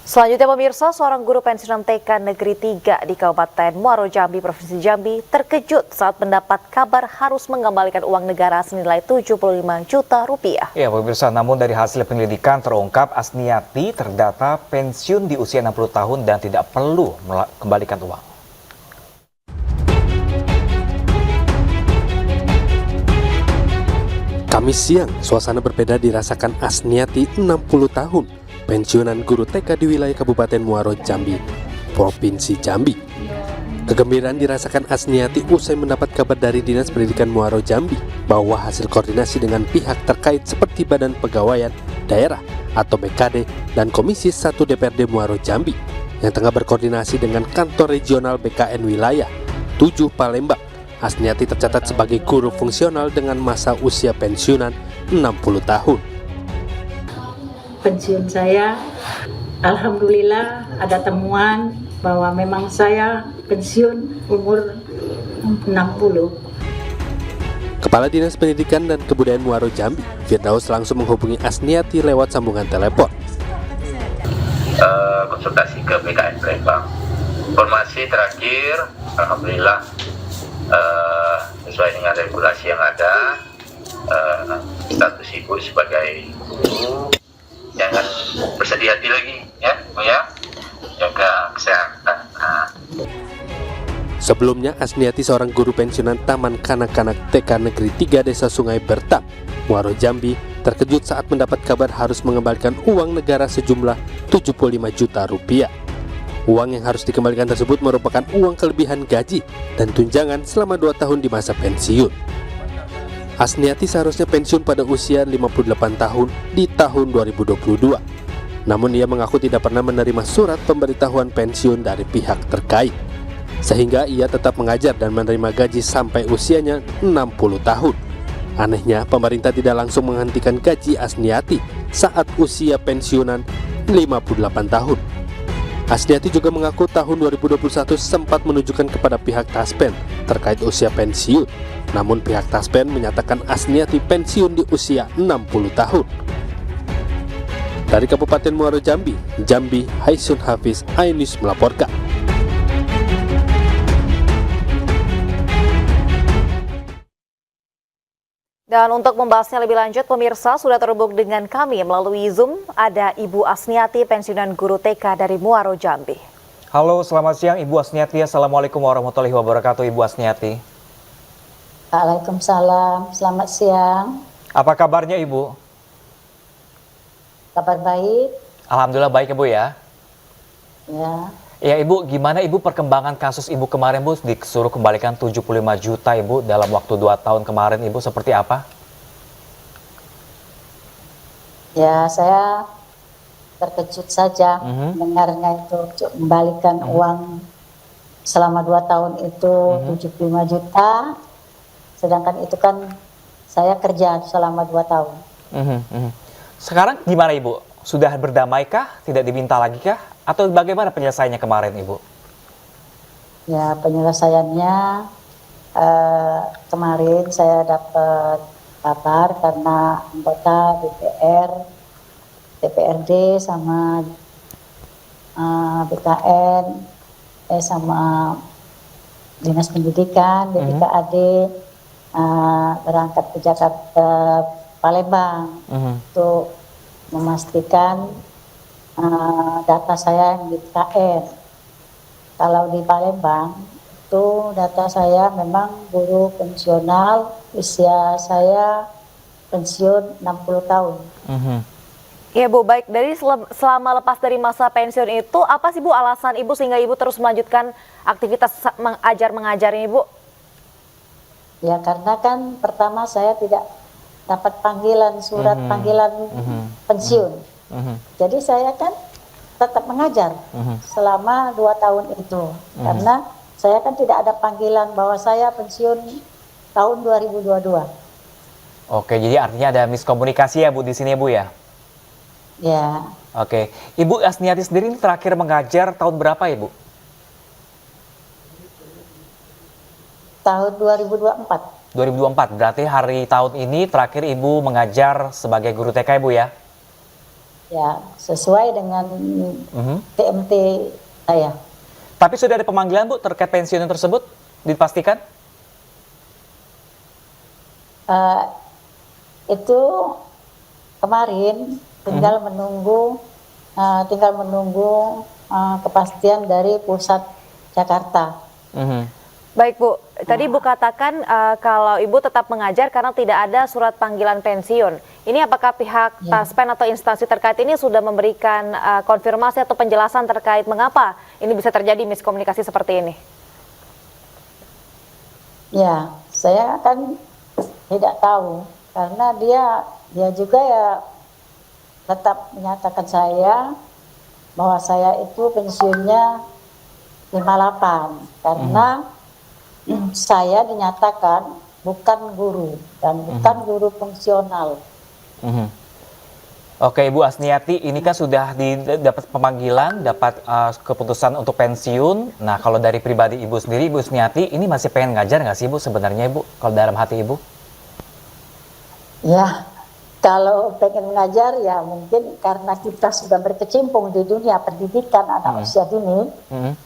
Selanjutnya pemirsa, seorang guru pensiunan TK Negeri 3 di Kabupaten Muaro Jambi, Provinsi Jambi terkejut saat mendapat kabar harus mengembalikan uang negara senilai 75 juta rupiah. Ya pemirsa, namun dari hasil penyelidikan terungkap Asniati terdata pensiun di usia 60 tahun dan tidak perlu mengembalikan uang. Kamis siang, suasana berbeda dirasakan Asniati 60 tahun, pensiunan guru TK di wilayah Kabupaten Muaro Jambi, Provinsi Jambi. Kegembiraan dirasakan Asniati usai mendapat kabar dari Dinas Pendidikan Muaro Jambi bahwa hasil koordinasi dengan pihak terkait seperti Badan Pegawaian Daerah atau BKD dan Komisi 1 DPRD Muaro Jambi yang tengah berkoordinasi dengan kantor regional BKN wilayah 7 Palembang. Asniati tercatat sebagai guru fungsional dengan masa usia pensiunan 60 tahun. Pensiun saya, alhamdulillah ada temuan bahwa memang saya pensiun umur 60. Kepala Dinas Pendidikan dan Kebudayaan Muaro Jambi, Firdaus langsung menghubungi Asniati lewat sambungan telepon. Konsultasi ke BKN Palembang. Informasi terakhir, alhamdulillah sesuai dengan regulasi yang ada, status ibu sebagai guru. Jangan bersedih hati lagi ya, jaga kesehatan. Sebelumnya, Asniati seorang guru pensiunan Taman Kanak-Kanak TK Negeri 3 Desa Sungai Bertam, Muaro Jambi, terkejut saat mendapat kabar harus mengembalikan uang negara sejumlah 75 juta rupiah. Uang yang harus dikembalikan tersebut merupakan uang kelebihan gaji dan tunjangan selama 2 tahun di masa pensiun. Asniati seharusnya pensiun pada usia 58 tahun di tahun 2022. Namun ia mengaku tidak pernah menerima surat pemberitahuan pensiun dari pihak terkait. Sehingga ia tetap mengajar dan menerima gaji sampai usianya 60 tahun. Anehnya, pemerintah tidak langsung menghentikan gaji Asniati saat usia pensiunan 58 tahun. Asniati juga mengaku tahun 2021 sempat menunjukkan kepada pihak Taspen terkait usia pensiun. Namun pihak Taspen menyatakan Asniati pensiun di usia 60 tahun. Dari Kabupaten Muaro Jambi, Haisun Hafiz, iNews melaporkan. Dan untuk membahasnya lebih lanjut, pemirsa sudah terhubung dengan kami melalui Zoom. Ada Ibu Asniati, pensiunan guru TK dari Muaro Jambi. Halo, selamat siang Ibu Asniati. Assalamualaikum warahmatullahi wabarakatuh Ibu Asniati. Waalaikumsalam, selamat siang. Apa kabarnya Ibu? Kabar baik? Alhamdulillah baik Ibu ya. Ya. Ya Ibu, gimana Ibu perkembangan kasus Ibu kemarin Bu disuruh kembalikan 75 juta Ibu dalam waktu 2 tahun kemarin Ibu, seperti apa? Ya, saya terkejut saja mendengarnya itu kembalikan uang selama 2 tahun itu 75 juta, sedangkan itu kan saya kerja selama 2 tahun. Sekarang gimana Ibu? Sudah berdamaikah? Tidak diminta lagi kah? Atau bagaimana penyelesaiannya kemarin Ibu? Ya, penyelesaiannya kemarin saya dapat kabar karena anggota DPRD sama BKN sama Dinas Pendidikan, BPKAD berangkat ke Jakarta, Palembang untuk memastikan data saya yang di BKN. Kalau di Palembang itu data saya memang guru pensiunal, usia saya pensiun 60 tahun. Ya Bu, baik, dari selama lepas dari masa pensiun itu, apa sih Bu alasan Ibu sehingga Ibu terus melanjutkan aktivitas mengajar ini Bu? Ya karena kan pertama saya tidak dapat panggilan, surat panggilan pensiun. Jadi saya kan tetap mengajar selama 2 tahun itu. Karena saya kan tidak ada panggilan bahwa saya pensiun tahun 2022. Oke, jadi artinya ada miskomunikasi ya Bu di sini Bu ya? Ya. Oke, Ibu Asniati sendiri ini terakhir mengajar tahun berapa Ibu? Tahun 2024. 2024, berarti hari tahun ini terakhir Ibu mengajar sebagai guru TK Ibu ya? ya sesuai dengan TMT saya. Tapi sudah ada pemanggilan Bu terkait pensiun tersebut dipastikan? Itu kemarin tinggal menunggu kepastian dari pusat Jakarta. Baik Bu, tadi Ibu katakan kalau Ibu tetap mengajar karena tidak ada surat panggilan pensiun. Ini apakah pihak Taspen atau instansi terkait ini sudah memberikan konfirmasi atau penjelasan terkait mengapa ini bisa terjadi miskomunikasi seperti ini? Ya, saya kan tidak tahu karena dia juga ya tetap menyatakan saya bahwa saya itu pensiunnya 58 karena saya dinyatakan bukan guru dan bukan guru fungsional. Oke, Ibu Asniati, ini kan sudah dapat pemanggilan, dapat keputusan untuk pensiun. Nah, kalau dari pribadi Ibu sendiri, Ibu Asniati, ini masih pengen ngajar nggak sih Ibu sebenarnya Ibu, kalau dalam hati Ibu? Ya, kalau pengen mengajar ya mungkin karena kita sudah berkecimpung di dunia pendidikan anak usia dini,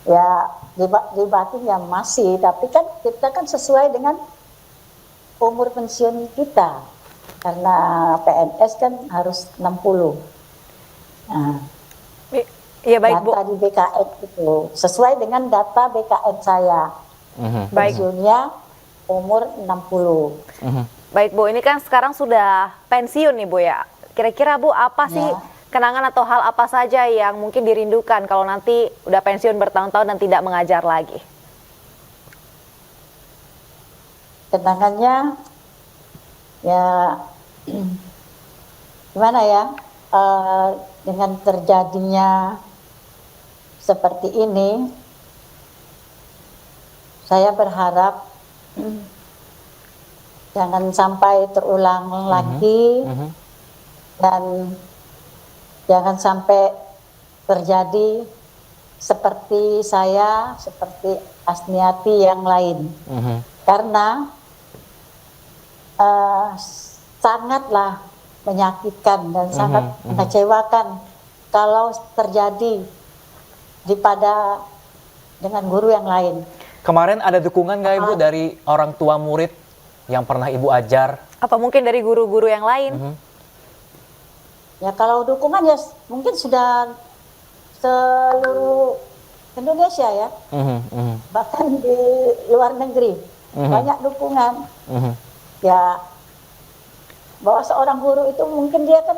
ya di batinnya masih, tapi kan kita kan sesuai dengan umur pensiun kita, karena PNS kan harus 60. Nah, Iya baik Bu. data di BKN itu sesuai dengan data BKN saya, pensiunnya umur 60. Baik Bu, ini kan sekarang sudah pensiun nih Bu ya. Kira-kira Bu apa sih kenangan atau hal apa saja yang mungkin dirindukan kalau nanti udah pensiun bertahun-tahun dan tidak mengajar lagi? Kenangannya ya gimana ya, dengan terjadinya seperti ini saya berharap jangan sampai terulang lagi dan jangan sampai terjadi seperti saya, seperti Asniati yang lain. Karena sangatlah menyakitkan dan sangat mengecewakan kalau terjadi dengan guru yang lain. Kemarin ada dukungan nggak Ibu dari orang tua murid yang pernah Ibu ajar? Atau mungkin dari guru-guru yang lain? Ya kalau dukungan ya mungkin sudah seluruh Indonesia ya, bahkan di luar negeri banyak dukungan. Ya bahwa seorang guru itu mungkin dia kan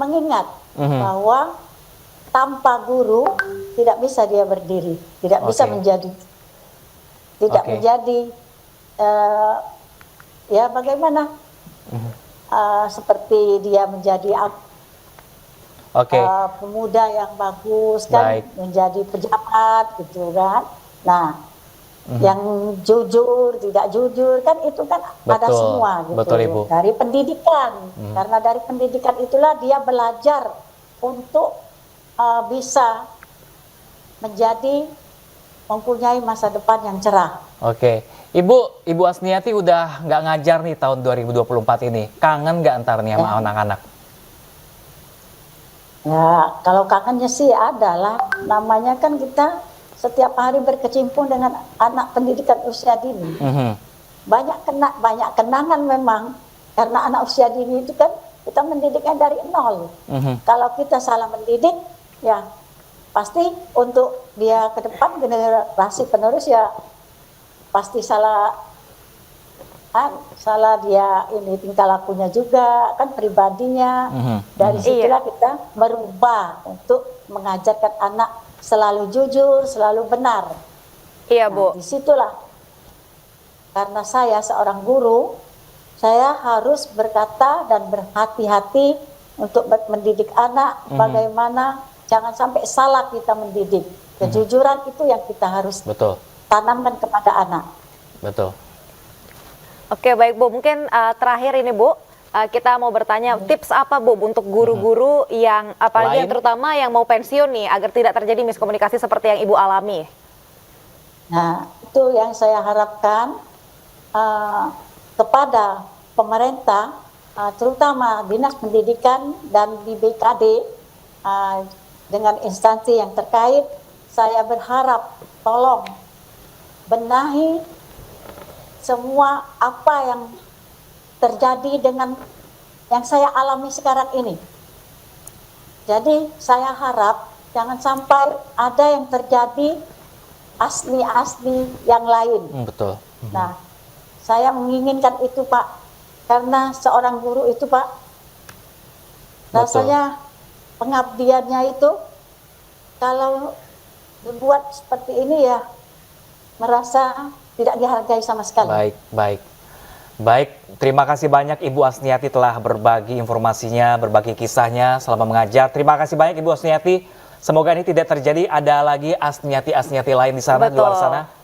mengingat bahwa tanpa guru tidak bisa dia berdiri, tidak bisa menjadi, menjadi ya bagaimana seperti dia menjadi pemuda yang bagus kan, menjadi pejabat gitu kan. Nah, yang jujur, tidak jujur kan itu kan ada semua gitu. Betul, Ibu. Dari pendidikan, karena dari pendidikan itulah dia belajar untuk bisa mempunyai masa depan yang cerah. Oke, Ibu Asniati udah nggak ngajar nih tahun 2024 ini. Kangen nggak antar nih sama anak-anak? Ya, kalau kangennya sih ada lah. Namanya kan kita setiap hari berkecimpung dengan anak pendidikan usia dini. Banyak kenangan memang. Karena anak usia dini itu kan kita mendidiknya dari nol. Kalau kita salah mendidik, ya pasti untuk dia ke depan generasi penerus ya pasti salah dia ini tingkah lakunya juga kan, pribadinya. Dari situlah kita merubah untuk mengajarkan anak selalu jujur, selalu benar. Iya Bu. Disitulah karena saya seorang guru, saya harus berkata dan berhati-hati untuk mendidik anak. Bagaimana jangan sampai salah kita mendidik. Kejujuran itu yang kita harus tanamkan kepada anak. Betul. Oke baik Bu, mungkin terakhir ini Bu, kita mau bertanya tips apa Bu untuk guru-guru yang apalagi yang terutama yang mau pensiun nih agar tidak terjadi miskomunikasi seperti yang Ibu alami. Nah itu yang saya harapkan kepada pemerintah terutama Dinas Pendidikan dan di BKD dengan instansi yang terkait, saya berharap tolong benahi semua apa yang terjadi dengan yang saya alami sekarang ini. Jadi saya harap jangan sampai ada yang terjadi asli-asli yang lain. Betul. Nah, saya menginginkan itu Pak, karena seorang guru itu Pak, rasanya pengabdiannya itu kalau dibuat seperti ini ya merasa tidak dihargai sama sekali. Baik, baik. Baik, terima kasih banyak Ibu Asniati telah berbagi informasinya, berbagi kisahnya selama mengajar. Terima kasih banyak Ibu Asniati. Semoga ini tidak terjadi ada lagi Asniati-Asniati lain di sana, di luar sana.